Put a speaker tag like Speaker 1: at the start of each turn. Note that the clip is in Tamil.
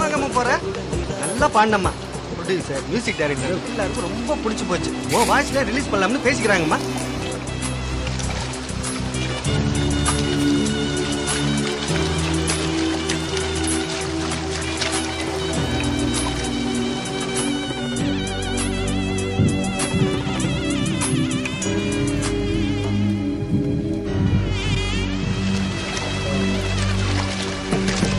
Speaker 1: வாங்கம்மா போற நல்லா பாண்டம்மா. ப்ரொடியூசர் மியூசிக் டைரக்டர் எல்லாருக்கும் ரொம்ப பிடிச்சி போச்சு. ஓ வாய்ஸ்ல ரிலீஸ் பண்ணலாம்னு பேசிக்கிறாங்கம்மா.